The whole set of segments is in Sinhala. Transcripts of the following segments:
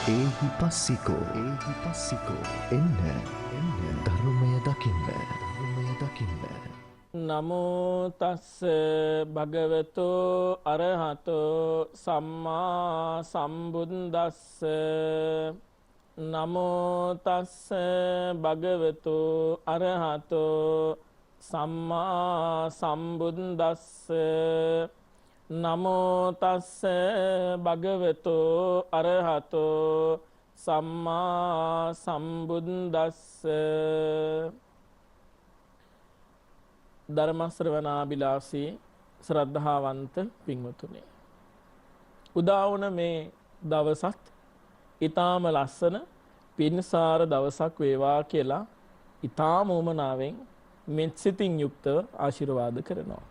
ඒහි පස්සිකෝ එන්න ධර්මය දකින්න. නමෝ තස්ස භගවතු අරහතෝ සම්මා සම්බුද්දස්ස. නමෝ තස්ස භගවතු අරහතෝ සම්මා සම්බුද්දස්ස. නමෝ තස්ස භගවතු අරහතෝ සම්මා සම්බුද්දස්ස. ධර්ම ශ්‍රවණාබිලාසී ශ්‍රද්ධාවන්ත පින්වතුනි, උදා වුණ මේ දවසත් ඊටාම ලස්සන පින්සාර දවසක් වේවා කියලා ඊටාම උමනාවෙන් මෙත් සිතින් යුක්තව ආශිර්වාද කරනවා.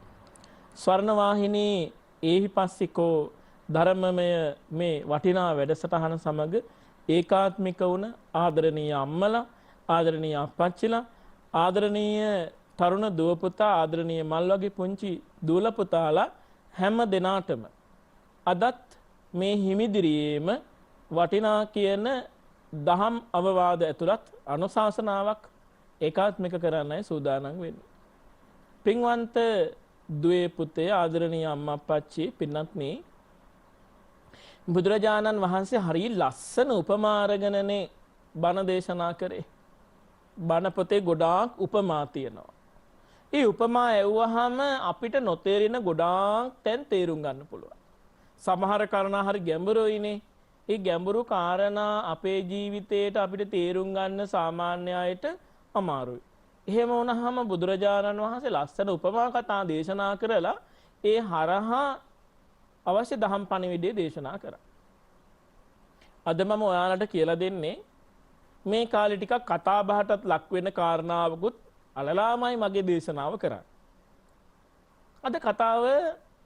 ස්වර්ණවාහිනී ඒහිපස්සිකෝ ධර්මමය මේ වටිනා වැඩසටහන සමග ඒකාත්මික වුණ ආදරණීය අම්මලා, ආදරණීය අප්පච්චිලා, ආදරණීය තරුණ දුවපුතා, ආදරණීය මල් වගේ පුංචි දූල පුතාලා හැම දෙනාටම අදත් මේ හිමිදිරියේම වටිනා කියන දහම් අවවාද ඇතුළත් අනුශාසනාවක් ඒකාත්මික කරන්නයි සූදානම් වෙන්නේ. පින්වන්ත දුවේ පුතේ, ආදරණීය අම්මා අප්පච්චි, පින්වත්නි, බුදුරජාණන් වහන්සේ හරිය ලස්සන උපමා අරගෙනනේ බණ දේශනා කරේ. බණ පොතේ ගොඩාක් උපමා තියෙනවා. ඒ උපමා ඇව්වහම අපිට නොතේරෙන ගොඩාක් තැන් තේරුම් ගන්න පුළුවන්. සමහර කාරණා හරි ගැඹුරුයිනේ. ඒ ගැඹුරු කාරණා අපේ ජීවිතේට අපිට තේරුම් ගන්න සාමාන්‍ය අයට අමාරුයි. එහෙම වුණාම බුදුරජාණන් වහන්සේ ලස්සන උපමා කතා දේශනා කරලා ඒ හරහා අවශ්‍ය දහම් පණිවිඩය දේශනා කරා. අද මම ඔයාලට කියලා දෙන්නේ මේ කාලේ ටිකක් කතා බහටත් ලක් වෙන කාරණාවකුත් අලලාමයි මගේ දේශනාව කරන්නේ.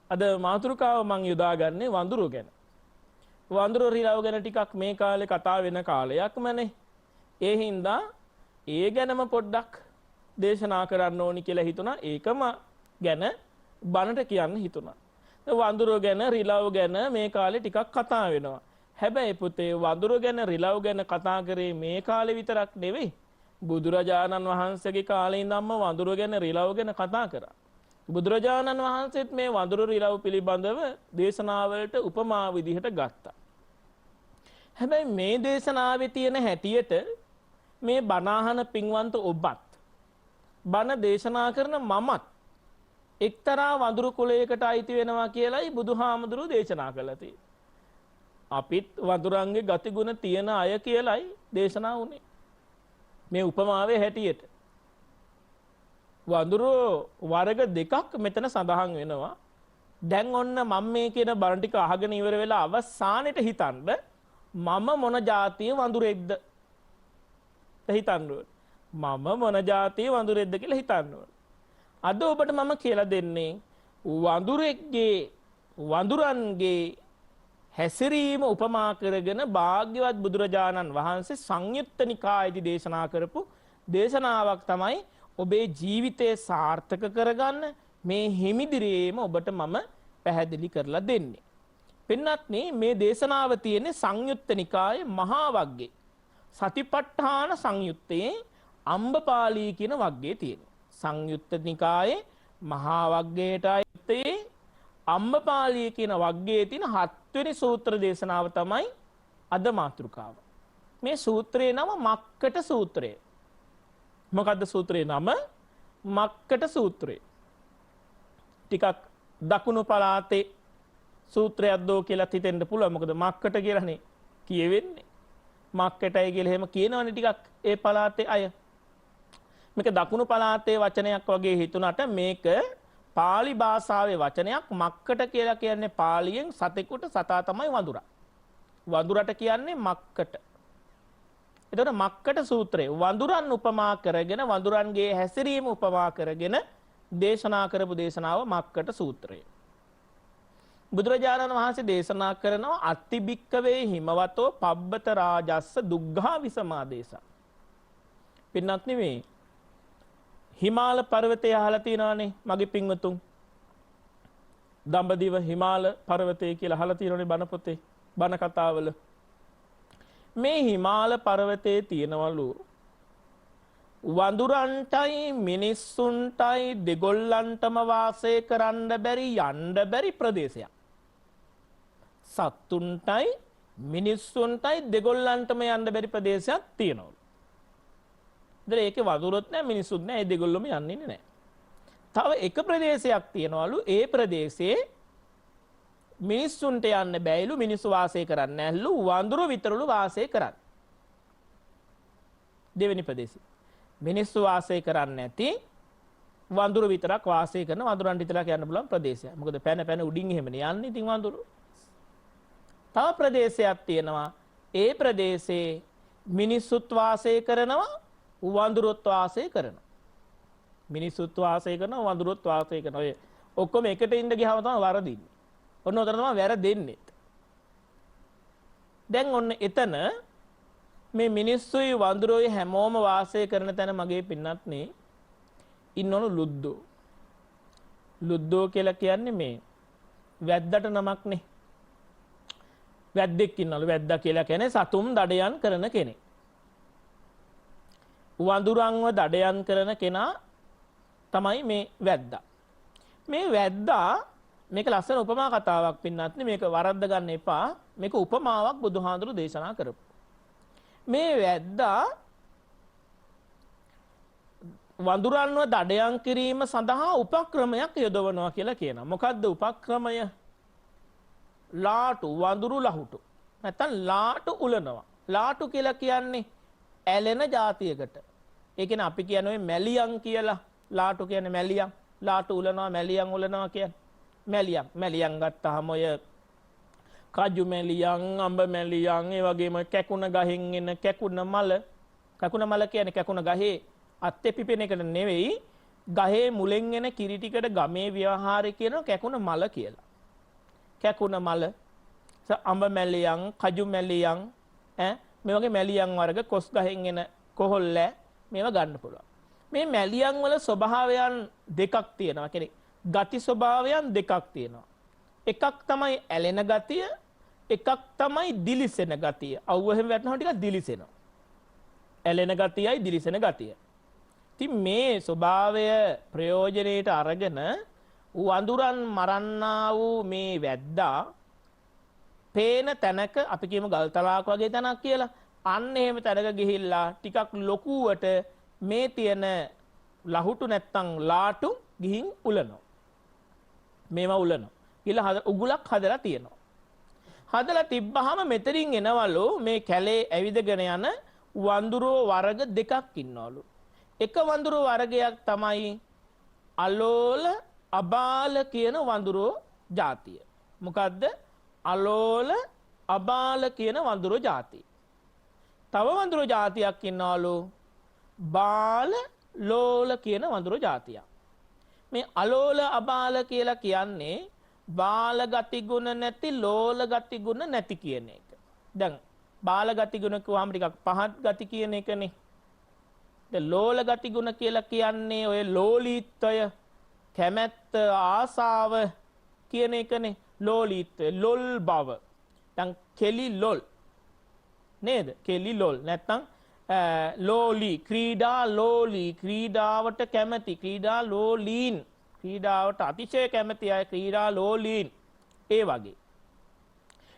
අද මාතෘකාව මම යොදාගන්නේ වඳුරු ගැන. වඳුරු රිලව් ගැන ටිකක් මේ කාලේ කතා වෙන කාලයක්මනේ. ඒ හින්දා ඒ ගැනම පොඩ්ඩක් දේශනා කරන්න ඕනි කියලා හිතුණා. ඒකම ගැන බණට කියන්න හිතුණා. වඳුරු ගැන, රිලව් ගැන මේ කාලේ ටිකක් කතා වෙනවා. හැබැයි පුතේ, වඳුරු ගැන, රිලව් ගැන කතා කරේ මේ කාලේ විතරක් නෙවෙයි. බුදුරජාණන් වහන්සේගේ කාලේ ඉඳන්ම වඳුරු ගැන, රිලව් ගැන කතා කරා. බුදුරජාණන් වහන්සේත් මේ වඳුරු රිලව් පිළිබඳව දේශනාවලට උපමා විදිහට ගත්තා. හැබැයි මේ දේශනාවේ තියෙන හැටියට මේ බණ අහන පින්වන්ත ඔබත්, බණ දේශනා කරන මමත් එක්තරා වඳුරු කුලයකට අයිති වෙනවා කියලායි බුදුහාමුදුරුවෝ දේශනා කළා තියෙන්නේ. අපිත් වඳුරන්ගේ ගතිගුණ තියෙන අය කියලායි දේශනා වුණේ. මේ උපමාවේ හැටියට වඳුරෝ වර්ග දෙකක් මෙතන සඳහන් වෙනවා. දැන් ඔන්න මම මේ කියන බණ ටික අහගෙන ඉවර වෙලා අවසානෙට හිතන්න මම මොන જાතිය වඳුරෙක්ද හිතන්න ඕනේ. මම මොන જાතිය වඳුරෙක්ද කියලා හිතන්න ඕනේ. අද ඔබට මම කියලා දෙන්නේ වඳුරන්ගේ හැසිරීම උපමා කරගෙන භාග්‍යවත් බුදුරජාණන් වහන්සේ සංයුත්ත නිකායේදී දේශනා කරපු දේශනාවක් තමයි ඔබේ ජීවිතය සාර්ථක කරගන්න මේ හිමිදිරියේම ඔබට මම පැහැදිලි කරලා දෙන්නේ. පින්වත්නි, මේ දේශනාව තියෙන්නේ සංයුත්ත නිකායේ මහා වග්ගයේ සතිපට්ඨාන සංයුත්තේ අම්බපාලී කියන වග්ගයේ තියෙනවා. සංයුත්ත නිකායේ මහා වග්ගයට අයත්තේ අම්බපාලී කියන වග්ගයේ තියෙන 7 වෙනි සූත්‍ර දේශනාව තමයි අද මාතෘකාව. මේ සූත්‍රයේ නම මක්කට සූත්‍රය. මොකද්ද සූත්‍රයේ නම? මක්කට සූත්‍රය. ටිකක් දකුණු පළාතේ සූත්‍රයක් දෝ කියලා හිතෙන්න පුළුවන්. මොකද මක්කට කියලානේ කියවෙන්නේ. මක්කටයි කියලා එහෙම කියනවනේ ටිකක් ඒ පළාතේ අය. මේක දකුණු පළාතේ වචනයක් වගේ හිතුණාට මේක පාලි භාෂාවේ වචනයක්. මක්කට කියලා කියන්නේ පාලියෙන් සතෙකුට, සතා තමයි වඳුරා. වඳුරට කියන්නේ මක්කට. එතකොට මක්කට සූත්‍රය වඳුරන් උපමා කරගෙන, වඳුරන්ගේ හැසිරීම උපමා කරගෙන දේශනා කරපු දේශනාව මක්කට සූත්‍රය. බුදුරජාණන් වහන්සේ දේශනා කරනවා අත්තිබික්කවේ හිමවතෝ පබ්බත රාජස්ස දුග්ඝා විසමාදේශ. පින්නත් නෙමෙයි, හිමාල පර්වතය අහලා තියෙනවානේ මගේ පින්වතුන්. දඹදිව හිමාල පර්වතය කියලා අහලා තියෙනවානේ බණ පොතේ, බණ කතාවල. මේ හිමාල පර්වතයේ තියෙනවලු වඳුරන්ටයි මිනිස්සුන්ටයි දෙගොල්ලන්ටම වාසය කරන්න බැරි යන්න බැරි ප්‍රදේශයක්. සත්තුන්ටයි මිනිස්සුන්ටයි දෙගොල්ලන්ටම යන්න බැරි ප්‍රදේශයක් තියෙනවලු. ඉතින් ඒකේ වඳුරොත් නැහැ මිනිස්සුත් නැහැ. ඒ දෙගොල්ලොම යන්නේ නැහැ. තව එක ප්‍රදේශයක් තියෙනවලු. ඒ ප්‍රදේශයේ මිනිස්සුන්ට යන්න බැයිලු. මිනිස්සු වාසය කරන්නේ නැහැලු. වඳුරු විතරලු වාසය කරන්නේ. දෙවෙනි ප්‍රදේශය. මිනිස්සු වාසය කරන්නේ නැති වඳුරු විතරක් වාසය කරන වඳුරන් විතරක් යන්න පුළුවන් ප්‍රදේශයක්. මොකද පැන පැන උඩින් එහෙමනේ යන්නේ ඉතින් වඳුරු. තව ප්‍රදේශයක් තියෙනවා. ඒ ප්‍රදේශේ මිනිස්සුත් වාසය කරනවා වඳුරුත් වාසය කරනවා. මිනිස්සුත් වාසය කරනවා වඳුරුත් වාසය කරනවා. ඔය ඔක්කොම එකට ඉඳ ගියාම තමයි වරදින්නේ. ඔන්න උතන තමයි වැරදෙන්නේ. දැන් ඔන්න එතන මේ මිනිස්සුයි වඳුරෝයි හැමෝම වාසය කරන තැන මගේ පින්නත්නේ ඉන්නවලු ලුද්දෝ. ලුද්දෝ කියලා කියන්නේ මේ වැද්දට නමක්නේ. වැද්දෙක් ඉන්නවලු. වැද්දා කියලා කියන්නේ සතුම් දඩයන් කරන කෙනෙක්. වඳුරන්ව දඩයන් කරන කෙනා තමයි මේ වැද්දා. මේ වැද්දා මේක ලස්සන උපමා කතාවක් පින්නත්නේ. මේක වරද්ද ගන්න එපා. මේක උපමාවක් බුදුහාඳුරු දේශනා කරපු. මේ වැද්දා වඳුරන්ව දඩයන් කිරීම සඳහා උපක්‍රමයක් යොදවනවා කියලා කියනවා. මොකද්ද උපක්‍රමය? ලාටු වඳුරු ලහුටු. නැත්තම් ලාටු උලනවා. ලාටු කියලා කියන්නේ ඇලෙන જાතියකට. ඒ කියන්නේ අපි කියන්නේ මැලියන් කියලා. ලාටු කියන්නේ මැලියන්. ලාටු උලනවා මැලියන් උලනවා කියන්නේ. මැලියන් ගත්තාම ඔය කජු මැලියන්, අඹ මැලියන්, ඒ වගේම කැකුණ ගහෙන් එන කැකුණ මල. කැකුණ මල කියන්නේ කැකුණ ගහේ අත්තේ පිපෙන එකට නෙවෙයි. ගහේ මුලෙන් එන කිරි ටිකට ගමේ ව්‍යවහාරය කියන කැකුණ මල කියලා. කැකුණ මල, අඹ මැලියන්, කජු මැලියන්, මේ වගේ මැලියන් වර්ග කොස් ගහෙන් එන කොහොල්ල මේවා ගන්න පුළුවන්. මේ මැලියන් වල ස්වභාවයන් දෙකක් තියෙනවා. කියන්නේ ගති ස්වභාවයන් දෙකක් තියෙනවා. එකක් තමයි ඇලෙන ගතිය, එකක් තමයි දිලිසෙන ගතිය. අවුව එහෙම වැටෙනවා ටිකක් දිලිසෙනවා. ඇලෙන ගතියයි දිලිසෙන ගතිය. ඉතින් මේ ස්වභාවය ප්‍රයෝජනෙට අරගෙන වඳුරන් මරන්නා වූ මේ වැද්දා පේන තැනක අපි කියමු ගල්තලාවක් වගේ තැනක් කියලා. අන්න එහෙම තැනක ගිහිල්ලා ටිකක් ලොකුවට මේ තියෙන ලහුටු නැත්තම් ලාටු ගිහින් උලනවා. මේවා උලනවා. ගිහලා උගුලක් හදලා තියෙනවා. හදලා තිබ්බහම මෙතනින් එනවලු මේ කැලේ ඇවිදගෙන යන වඳුරෝ වර්ග දෙකක් ඉන්නවලු. එක වඳුරෝ වර්ගයක් තමයි අලෝල අබාල කියන වඳුරෝ ජාතිය. මොකද්ද? අලෝල අබාල කියන වඳුරෝ ජාතිය. තව වඳුරෝ ජාතියක් ඉන්නවලු බාල ලෝල කියන වඳුරෝ ජාතියක්. මේ අලෝල අබාල කියලා කියන්නේ බාල ගති ගුණ නැති ලෝල ගති ගුණ නැති කියන එක. දැන් බාල ගති ගුණ කිව්වම ටිකක් පහත් ගති කියන එකනේ. දැන් ලෝල ගති ගුණ කියලා කියන්නේ ඔය ලෝලීත්වය, කැමැත්ත, ආසාව කියන එකනේ. ලෝලීත්වය, ලොල් බව. දැන් කෙලි ලොල් නේද? කෙලි ලොල් නැත්තම් ලෝලි, ක්‍රීඩා ලෝලි, ක්‍රීඩාවට කැමැති, ක්‍රීඩා ලෝලීන්, ක්‍රීඩාවට අතිශය කැමැති අය ක්‍රීඩා ලෝලීන්. ඒ වගේ.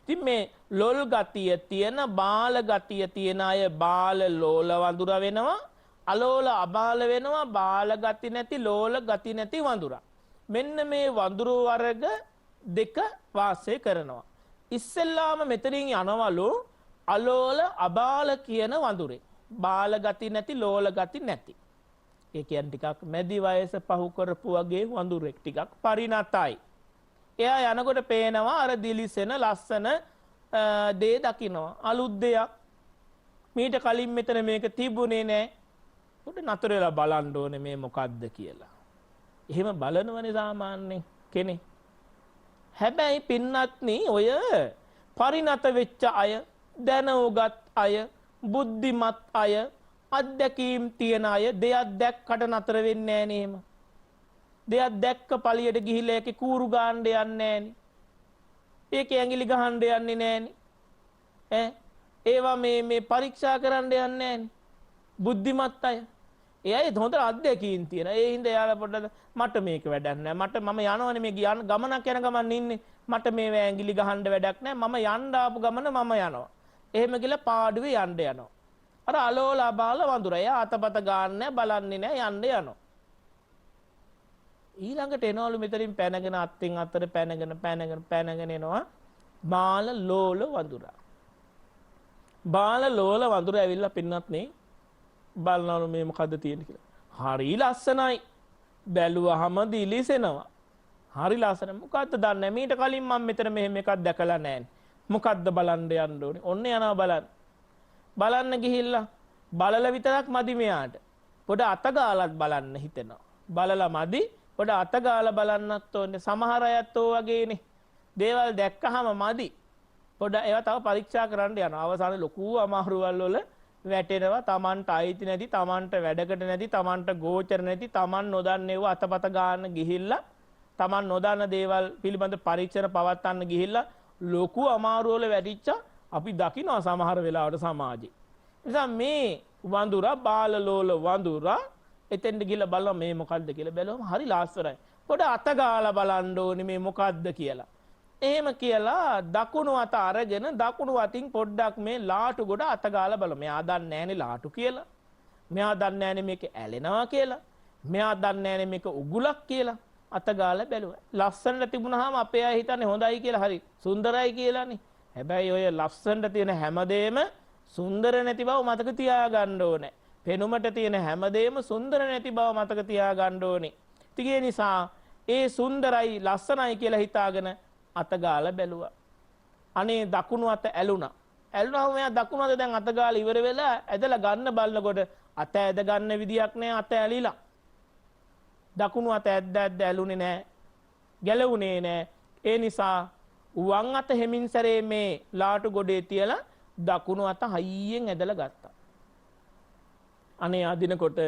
ඉතින් මේ ලොල් ගතිය තියෙන, බාල ගතිය තියෙන අය බාල ලෝල වඳුර වෙනවා. අලෝල අබාල වෙනවා බාල ගති නැති ලෝල ගති නැති වඳුරා. මෙන්න මේ වඳුරු වර්ග දෙක වාසය කරනවා. ඉස්සෙල්ලාම මෙතනින් යනවලු අලෝල අබාල කියන වඳුරේ. බාල ගති නැති ලෝල ගති නැති. ඒ කියන්නේ ටිකක් මැදි වයස පහු කරපු වගේ වඳුරෙක්, ටිකක් පරිණතයි. එයා යනකොට පේනවා අර දිලිසෙන ලස්සන දේ දකින්නවා. අලුත් දෙයක්. මීට කලින් මෙතන මේක තිබුණේ නැහැ. උඩ නතර වෙලා බලන්න ඕනේ මේ මොකද්ද කියලා. එහෙම බලනවනේ සාමාන්‍යයෙන් කෙනෙක්. හැබැයි පින්නත්නි ඔය පරිණත වෙච්ච අය, දැනුගත් අය, බුද්ධිමත් අය, අත්දැකීම් තියන අය දෙයක් දැක්කට නතර වෙන්නේ නැහැ නේම. දෙයක් දැක්ක පළියට ගිහිල්ලා ඒකේ කූරු ගාන්න යන්නේ නැහනේ. ඒකේ ඇඟිලි ගහන්න යන්නේ නැහනේ. ඒවා මේ පරීක්ෂා කරන්න යන්නේ නැහැ. බුද්ධිමත් අය. ඒ අය හොඳ අත්දැකීම් තියෙන. ඒ හින්දා එයාලා පොඩ්ඩක් මට මේක වැඩක් නැහැ. මම යනවනේ මේ ගමනක් යන ගමන් ඉන්නේ. මට මේ ඇඟිලි ගහන්න වැඩක් නැහැ. මම යන්න ආපු ගමන මම යනවා. එහෙම කියලා පාඩුවේ යන්න යනවා. අර අලෝලා බාල වඳුරා එයා අතපත ගන්න නැහැ, බලන්නේ නැහැ, යන්න යනවා. ඊළඟට එනවලු මෙතනින් පැනගෙන අත්ෙන් අතට පැනගෙන එනවා බාල ලෝල වඳුරා. බාල ලෝල වඳුරා ඇවිල්ලා පින්නත් නේ බලනවලු මේ මොකද්ද තියෙන්නේ කියලා. හරි ලස්සනයි. බැලුවහම දිලිසෙනවා. හරි ලස්සන. මොකද්ද දන්නේ? මීට කලින් මම මෙතන මෙහෙම එකක් දැකලා නැහැ. මොකද්ද බලන්න යන්න ඕනේ. ඔන්න යනවා බලන්න. බලන්න ගිහිල්ලා බලලා විතරක් මදි මෙයාට. පොඩ අත ගාලත් බලන්න හිතෙනවා. බලලා මදි පොඩ අත ගාලා බලන්නත් ඕනේ. සමහර අයත් ඕ වගේනේ. දේවල් දැක්කහම මදි. පොඩ ඒවා තව පරීක්ෂා කරන්න යනවා. අවසානයේ ලොකු අමාරුවල් වල වැටෙනවා. Tamanට අයිති නැති, Tamanට වැඩකට නැති, Tamanට ගෝචර නැති, Taman නොදන්නේව අතපත ගන්න ගිහිල්ලා Taman නොදන්න දේවල් පිළිබඳ පරීක්ෂණ පවත්වන්න ගිහිල්ලා ලොකු අමාරුවල වැටිච්ච අපි දකිනවා සමහර වෙලාවට සමාජේ. නිසා මේ වඳුරා බාලලෝල වඳුරා එතෙන්ට ගිහිල්ලා බලනවා මේ මොකද්ද කියලා බැලුවම හරි ලස්සනයි. පොඩ අත ගාලා බලන්න ඕනේ මේ මොකද්ද කියලා. එහෙම කියලා දකුණු අත අරගෙන දකුණු අතින් පොඩ්ඩක් මේ ලාටු ගොඩ අත ගාලා බලමු. මෙයා දන්නේ නැහනේ ලාටු කියලා. මෙයා දන්නේ නැහනේ මේක ඇලෙනවා කියලා. මෙයා දන්නේ නැහනේ මේක උගුලක් කියලා. අත ගාලා බැලුවා. ලස්සනට තිබුණාම අපේ අය හිතන්නේ හොඳයි කියලා, හරි සුන්දරයි කියලානේ. හැබැයි ඔය ලස්සනට තියෙන හැමදේම සුන්දර නැති බව මතක තියාගන්න ඕනේ. පෙනුමට තියෙන හැමදේම සුන්දර නැති බව මතක තියාගන්න ඕනේ. ඒ නිසා ඒ සුන්දරයි ලස්සනයි කියලා හිතාගෙන අත ගාලා බැලුවා. අනේ දකුණු අත ඇලුනා. ඇලුනහම මෙයා දකුණු අත දැන් අත ගාලා ඉවර වෙලා ඇදලා ගන්න බලනකොට අත ඇද ගන්න විදියක් නෑ, අත ඇලිලා. දකුණු අත ඇද්ද ඇලුනේ නෑ. ගැලුනේ නෑ. ඒ නිසා වම් අත හැමින් සැරේ මේ ලාටු ගොඩේ තියලා දකුණු අත හයියෙන් ඇදලා ගත්තා. අනේ අදිනකොට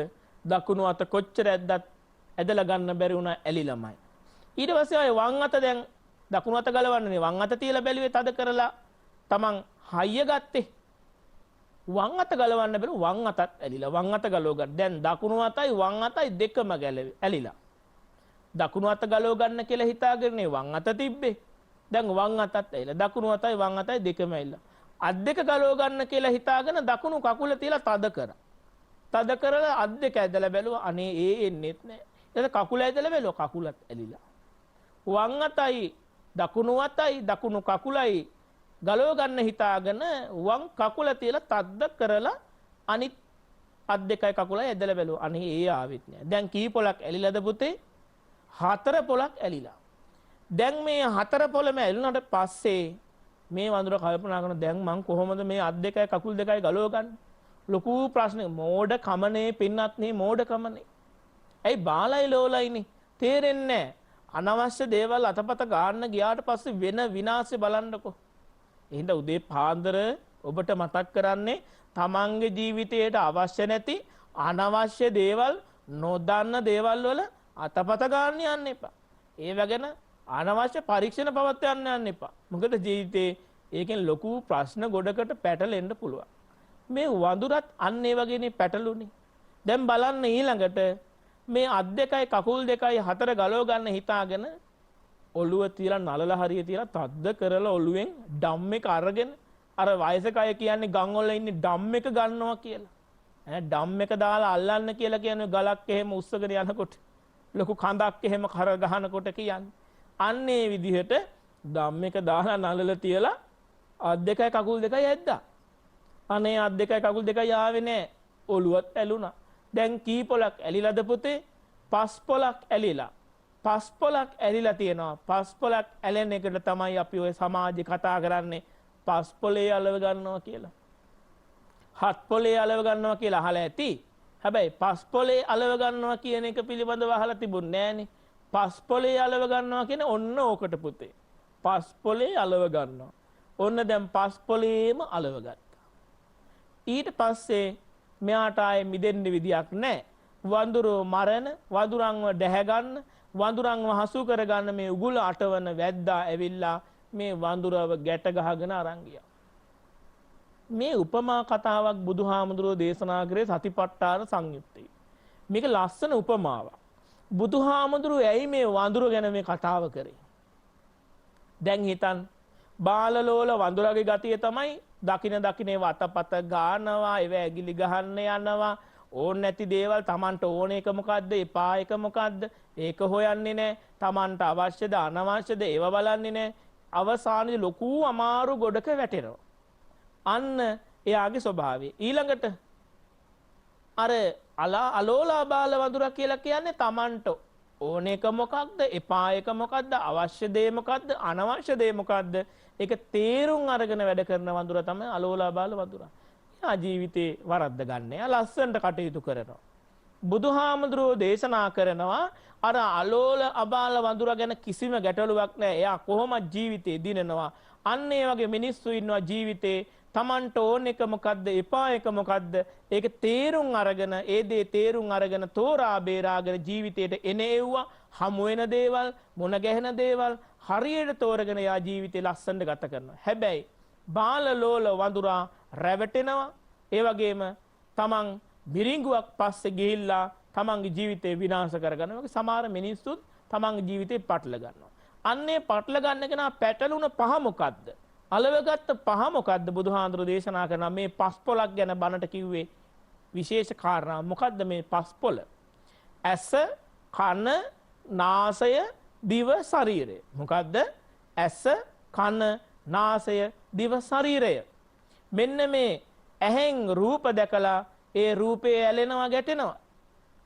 දකුණු අත කොච්චර ඇද්දත් ඇදලා ගන්න බැරි වුණා, ඇලිලමයි. ඊට පස්සේ ආයේ වම් අත දැන් දකුණු අත ගලවන්නේ වම් අත තියලා බැලුවේ තද කරලා තමන් හයිය ගත්තේ. වම් අත ගලවන්න බැලුව වම් අතත් ඇලිලා වම් අත ගලව ගන්න. දැන් දකුණු අතයි වම් අතයි දෙකම ඇලිලා. දකුණු අත ගලව ගන්න කියලා හිතාගෙන වම් අත තිබ්බේ. දැන් වම් අතත් ඇලිලා දකුණු අතයි වම් අතයි දෙකම ඇලිලා. අත් දෙක ගලව ගන්න කියලා හිතාගෙන දකුණු කකුල තියලා තද කරා. තද කරලා අත් දෙක ඇදලා බැලුවා. අනේ ඒ එන්නේත් නැහැ. ඊට කකුල ඇදලා බැලුවා කකුලත් ඇලිලා. වම් අතයි දකුණු කකුලයි ගලව ගන්න හිතාගෙන වම් කකුල තියලා තද්ද කරලා අනිත් අත් දෙකයි කකුලයි ඇදලා බැලුවා. අනේ ඒ ආවෙත් නෑ. දැන් කී පොලක් ඇලිලාද පුතේ? 4 පොලක් ඇලිලා. දැන් මේ 4 පොලම ඇලුනට පස්සේ මේ වඳුර කල්පනා කරන දැන් මං කොහොමද මේ අත් දෙකයි කකුල් දෙකයි ගලව ගන්න? ලොකු ප්‍රශ්නේ. මෝඩ කමනේ පින්නත් නේ මෝඩ කමනේ. ඇයි බාලයි ලෝලයිනේ තේරෙන්නේ නෑ. අනවශ්‍ය දේවල් අතපත ගන්න ගියාට පස්සේ වෙන විනාශය බලන්නකො. එහෙනම් උදේ පාන්දර ඔබට මතක් කරන්නේ තමන්ගේ ජීවිතයට අවශ්‍ය නැති අනවශ්‍ය දේවල්, නොදන්න දේවල් වල අතපත ගන්න යන්න එපා. ඒව ගැන අනවශ්‍ය පරීක්ෂණ පවත්වන්න යන්න එපා. මොකද ජීවිතේ ඒකෙන් ලොකු ප්‍රශ්න ගොඩකට පැටලෙන්න පුළුවන්. මේ වඳුරත් අන්න ඒ වගේනේ පැටලුනේ. දැන් බලන්න ඊළඟට මේ අත් දෙකයි කකුල් දෙකයි 4 ගලව ගන්න හිතාගෙන ඔළුව තියලා නලලා හරිය තියලා තද්ද කරලා ඔළුවෙන් ඩම් එක අරගෙන අර වයසක අය කියන්නේ ගම් වල ඉන්නේ ඩම් එක ගන්නවා කියලා. ඩම් එක දාලා අල්ලන්න කියලා කියන්නේ ගලක් එහෙම උස්සගෙන යනකොට ලොකු කඳක් එහෙම කර ගහනකොට කියන්නේ. අන්න ඒ විදිහට ඩම් එක දාලා නලලා තියලා අත් දෙකයි කකුල් දෙකයි ඇද්දා. අනේ අත් දෙකයි කකුල් දෙකයි ආවේ නැහැ. ඔළුවත් ඇලුනා. දැන් කී පොලක් ඇලිලාද පුතේ? 5 පොලක් ඇලිලා. 5 පොලක් ඇලිලා තියෙනවා. 5 පොලක් ඇලෙන එකට තමයි අපි ඔය සමාජේ කතා කරන්නේ 5 පොලේ අලව ගන්නවා කියලා. 7 පොලේ අලව ගන්නවා කියලා අහලා ඇති. හැබැයි 5 පොලේ අලව ගන්නවා කියන එක පිළිබඳව අහලා තිබුණේ නෑනේ. 5 පොලේ අලව ගන්නවා කියන්නේ ඔන්න ඕකට පුතේ. 5 පොලේ අලව ගන්නවා. ඔන්න දැන් 5 පොලේම අලව ගත්තා. ඊට පස්සේ මෙයාට ආයේ මිදෙන්න විදියක් නැහැ. වඳුරෝ මරණ, වඳුරන්ව දැහැ ගන්න, වඳුරන්ව හසු කරගන්න මේ උගුල අටවන වැද්දා ඇවිල්ලා මේ වඳුරව ගැට ගහගෙන අරන් ගියා. මේ උපමා කතාවක් බුදුහාමුදුරුවෝ දේශනා කරේ සතිපට්ඨාන සංයුත්තේ. මේක ලස්සන උපමාවක්. බුදුහාමුදුරුවෝ ඇයි මේ වඳුර ගැන මේ කතාව කරේ? දැන් හිතන් බාලලෝල වඳුරගේ ගතිය තමයි දකින වතපත ගානවා, ඒව ඇගිලි ගහන්න යනවා, ඕන නැති දේවල් Tamanට ඕන එක මොකද්ද, එපා එක මොකද්ද, ඒක හොයන්නේ නැහැ. Tamanට අවශ්‍යද අනවශ්‍යද ඒව බලන්නේ නැහැ. අවසානයේ ලොකු අමාරු ගොඩක වැටෙනවා. අන්න එයාගේ ස්වභාවය. ඊළඟට අර අලෝලා බාල වඳුරා කියලා කියන්නේ Tamanට ඕන එක මොකක්ද, එපා එක මොකක්ද, අවශ්‍ය දේ මොකක්ද, අනවශ්‍ය දේ මොකක්ද, ඒක තේරුම් අරගෙන වැඩ කරන වඳුරා තමයි අලෝලා බාල වඳුරා. එයා ජීවිතේ වරද්ද ගන්න. එයා ලස්සනට කටයුතු කරනවා. බුදුහාමුදුරුවෝ දේශනා කරනවා අර අලෝල අබාල වඳුරා ගැන කිසිම ගැටලුවක් නැහැ. එයා කොහොමද ජීවිතේ දිනනවා. අන්න ඒ වගේ මිනිස්සු ඉන්නවා ජීවිතේ. Tamanට ඕන එක මොකද්ද, එපා එක මොකද්ද, ඒක තේරුම් අරගෙන ඒ දේ තේරුම් අරගෙන තෝරා බේරාගෙන ජීවිතේට එනේව්වා හමු වෙන දේවල්, මොන ගැහෙන දේවල් හරියට තෝරගෙන යා ජීවිතේ ලස්සනට ගත කරනවා. හැබැයි බාලලෝල වඳුරා රැවටෙනවා. ඒ වගේම Taman මිරිඟුවක් පස්සේ ගිහිල්ලා තමන්ගේ ජීවිතේ විනාශ කරගන්නවා. ඒක සමහර මිනිස්සුත් තමන්ගේ ජීවිතේ පටල ගන්නවා. අන්නේ පටල ගන්න කෙනා පැටලුණ පහ මොකද්ද? අලවගත්ත පහ මොකද්ද? බුදුහාඳුර දේශනා කරන මේ පස්පොලක් ගැන බණට කිව්වේ විශේෂ කාරණා. මොකද්ද මේ පස්පොල? ඇස, කන, නාසය, දිව, ශරීරය. මොකද්ද? ඇස, කන, නාසය, දිව, ශරීරය. මෙන්න මේ ඇහෙන් රූප දැකලා ඒ රූපේ ඇලෙනවා ගැටෙනවා.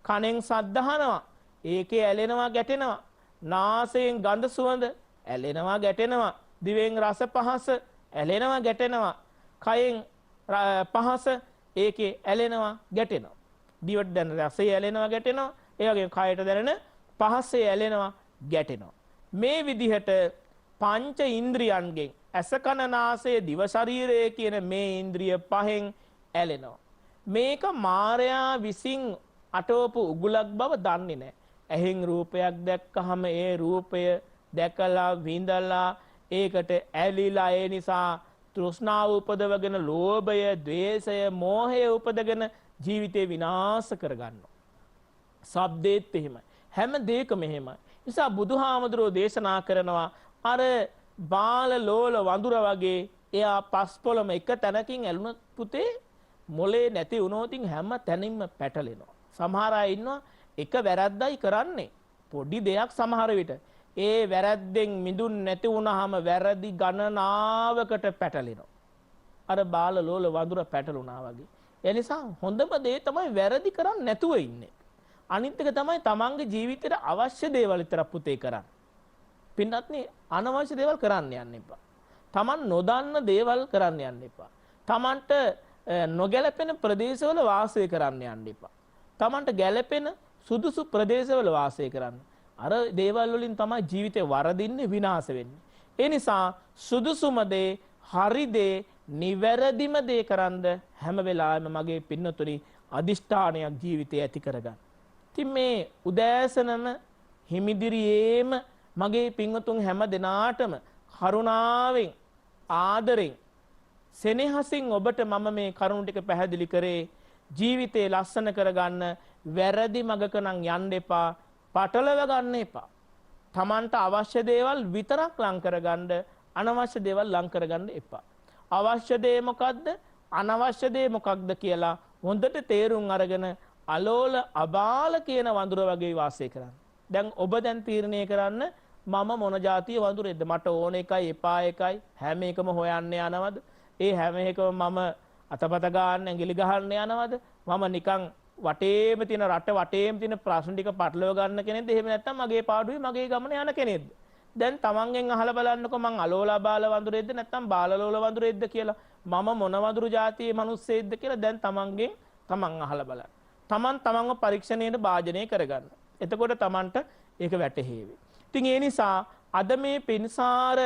කනෙන් සද්ද අහනවා, ඒකේ ඇලෙනවා ගැටෙනවා. නාසයෙන් ගඳ සුවඳ ඇලෙනවා ගැටෙනවා. දිවෙන් රස පහස ඇලෙනවා ගැටෙනවා. කයෙන් පහස ඒකේ ඇලෙනවා ගැටෙනවා. දිවට දැනෙන රසය ඇලෙනවා ගැටෙනවා. ඒ වගේම කයට දැනෙන පහසේ ඇලෙනවා ගැටෙනවා. මේ විදිහට පංච ඉන්ද්‍රියන්ගෙන් ඇස කන නාසය දිව ශරීරය කියන මේ ඉන්ද්‍රිය පහෙන් ඇලෙනවා. මේක මායයා විසින් අටවපු උගුලක් බව දන්නේ නැහැ. ඇහෙන් රූපයක් දැක්කහම ඒ රූපය දැකලා විඳලා ඒකට ඇලිලා ඒ නිසා තෘෂ්ණාව උපදවගෙන ලෝභය, ද්වේෂය, මෝහය උපදගෙන ජීවිතේ විනාශ කරගන්නවා. සබ්දේත් එහෙමයි. හැම දෙයකම එහෙමයි. නිසා බුදුහාමුදුරුවෝ දේශනා කරනවා අර බාල ලෝල වඳුර වගේ එයා පස්පොළම එක තැනකින් ඇලුනොත් පුතේ මොලේ නැති වුණොතින් හැම තැනින්ම පැටලෙනවා. සමහර අය ඉන්නවා එක වැරද්දයි කරන්නේ. පොඩි දෙයක් සමහර විට ඒ වැරද්දෙන් මිදුන් නැති වුණාම වැරදි ගණනාවකට පැටලෙනවා. අර බාල ලෝල වඳුර පැටලුණා වගේ. ඒ නිසා හොඳම දේ තමයි වැරදි කරන්නේ නැතුව ඉන්නේ. අනිත් එක තමයි තමන්ගේ ජීවිතේට අවශ්‍ය දේවල් විතරක් පුතේ කරන්න. පින්වත්නි අනවශ්‍ය දේවල් කරන්න යන්න එපා. තමන් නොදන්න දේවල් කරන්න යන්න එපා. තමන්ට නොගැලපෙන ප්‍රදේශවල වාසය කරන්න යන්න එපා. තමන්ට ගැලපෙන සුදුසු ප්‍රදේශවල වාසය කරන්න. අර දේවල් වලින් තමයි ජීවිතේ වරදින්නේ, විනාශ වෙන්නේ. ඒ නිසා සුදුසුම දේ, හරි දේ, නිවැරදිම දේ කරන්ද හැම වෙලාවෙම මගේ පින්නතුනි අදිෂ්ඨානයක් ජීවිතේ ඇති කරගන්න. ඉතින් මේ උදෑසනම හිමිදිරියේම මගේ පින්වතුන් හැම දිනාටම කරුණාවෙන්, ආදරෙන්, සෙනෙහසින් ඔබට මම මේ කරුණු ටික පැහැදිලි කරේ. ජීවිතේ ලස්සන කරගන්න වැරදි මගක නම් යන්න එපා, පටලව ගන්න එපා. Tamanට අවශ්‍ය දේවල් විතරක් ලං කරගන්න, අනවශ්‍ය දේවල් ලං කරගන්න එපා. අවශ්‍ය දේ මොකද්ද, අනවශ්‍ය දේ මොකක්ද කියලා හොඳට තේරුම් අරගෙන අලෝල අබාල කියන වඳුර වගේ වාසය කරන්න. දැන් ඔබ දැන් තීරණය කරන්න මම මොන જાතිය වඳුරෙක්ද? මට ඕන එකයි එපා එකයි හැම එකම හොයන්න යනවද? ඒ හැම එකම මම අතපත ගන්න ඇඟිලි ගහන්න යනවද? මම නිකන් වටේම තියෙන රට වටේම තියෙන ප්‍රශ්න ටික පටලව ගන්න කෙනෙක්ද? එහෙම නැත්නම් මගේ පාඩුවේ මගේ ගමන යන කෙනෙක්ද? දැන් තමන්ගෙන් අහලා බලන්නකො මං අලෝලා බාල වඳුරෙක්ද නැත්නම් බාලලෝල වඳුරෙක්ද කියලා. මම මොන වඳුරු జాතියේ මිනිස්සෙක්ද කියලා දැන් තමන්ගෙන් තමන් අහලා බලන්න. තමන් තමන්ව පරීක්ෂණයට භාජනය කරගන්න. එතකොට තමන්ට ඒක වැටහෙවි. ඉතින් ඒ නිසා අද මේ පින්සාර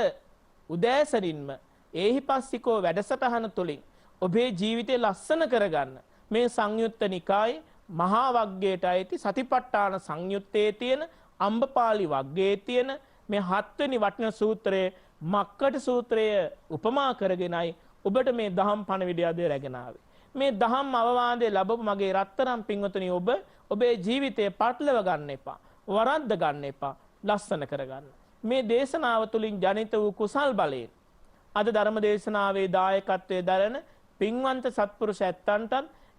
උදෑසනින්ම ඒහිපස්සිකෝ වැඩසටහන තුලින් ඔබේ ජීවිතය ලස්සන කරගන්න මේ සංයුත්ත නිකායේ මහා වග්ගයට අයිති සතිපට්ඨාන සංයුත්තේ තියෙන අම්බපාලි වග්ගයේ තියෙන මේ 7 වෙනි වටිනා සූත්‍රයේ මක්කට සූත්‍රය උපමා කරගෙනයි ඔබට මේ දහම් පණවිඩයද රැගෙන ආවේ. මේ දහම් අවවාදය ලැබපු මගේ රත්තරන් පින්වතුනි ඔබ ඔබේ ජීවිතය පටලව ගන්න එපා. වරද්ද ගන්න එපා. ලස්සන කරගන්න. මේ දේශනාව තුළින් ජනිත වූ කුසල් බලයෙන් අද ධර්ම දේශනාවේ දායකත්වයේ දරන පින්වන්ත සත්පුරුෂ ඇත්තන්ටත්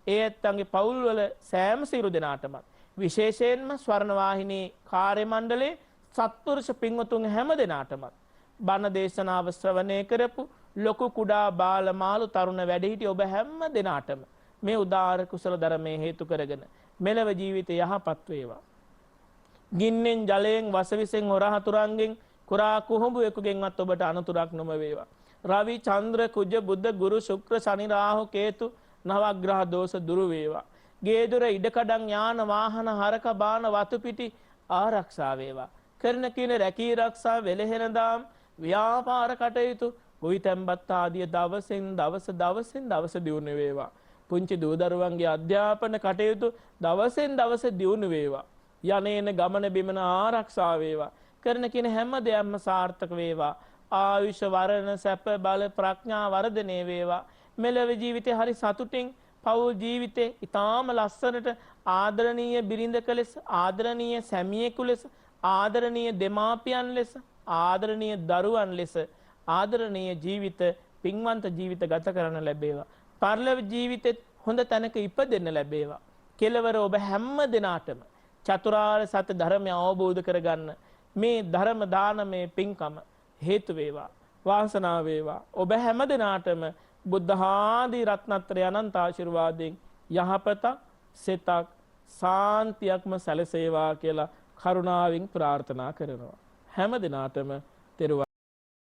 ඒ ඇත්තන්ගේ පවුල්වල සෑම සියලු දෙනාටම විශේෂයෙන්ම ස්වර්ණවාහිනී කාර්ය මණ්ඩලයේ සත්පුරුෂ පින්වතුන් හැම දෙනාටම බණ දේශනාව ශ්‍රවණය කරපු ලොකු කුඩා බාල මාළු තරුණ වැඩිහිටි ඔබ හැම දෙනාටම මේ උදාාර කුසල ධර්මයේ හේතු කරගෙන මෙලව ජීවිතය යහපත් වේවා. ගින්නෙන් ජලයෙන් වසවිසෙන් හොරහතුරන්ගෙන් කුරා කුහුඹුවෙකුගෙන්වත් ඔබට අනතුරක් නොම වේවා. රවි චන්ද්‍ර කුජ බුද්ධ ගුරු ශුක්‍ර ශනි රාහු කේතු නවග්‍රහ දෝෂ දුරු වේවා. ගේදොර ඉඩකඩම් යාන වාහන හරක බාන වතු පිටි ආරක්ෂා වේවා. කරන කින රැකී ආරක්ෂා වෙලහෙන දාම් ව්‍යාපාර කටයුතු ගොවි තැන්පත් ආදිය දවසින් දවස දියුණු වේවා. පුංචි දූ දරුවන්ගේ අධ්‍යාපන කටයුතු දවසින් දවස දියුණු වේවා. යනේන ගමන බිමන ආරක්ෂා වේවා. කරන කින හැම දෙයක්ම සාර්ථක වේවා. ආයුෂ වරණ සැප බල ප්‍රඥා වර්ධනය වේවා. මෙලොව ජීවිතේ හරි සතුටින් පෞල් ජීවිතේ ඊටාම ලස්සනට ආදරණීය බිරිඳක ලෙස ආදරණීය සැමියෙකු ලෙස ආදරණීය දෙමාපියන් ලෙස ආදරණීය දරුවන් ලෙස ආදරණීය ජීවිත පින්වන්ත ජීවිත ගත කරන්න ලැබේවා. පරලොව ජීවිතෙත් හොඳ තැනක ඉපදෙන්න ලැබේවා. කෙලවර ඔබ හැම දිනාටම චතුරාර්ය සත්‍ය ධර්මය අවබෝධ කරගන්න මේ ධර්ම දානමේ පින්කම හේතු වේවා. වාසනාව වේවා. ඔබ හැම දිනාටම බුද්ධ ආදී රත්නත්‍රය අනන්ත ආශිර්වාදයෙන් යහපතක් සිතක් සාන්තියක්ම සැලසේවා කියලා කරුණාවෙන් ප්‍රාර්ථනා කරනවා. හැම දිනාටම තෙරුවන්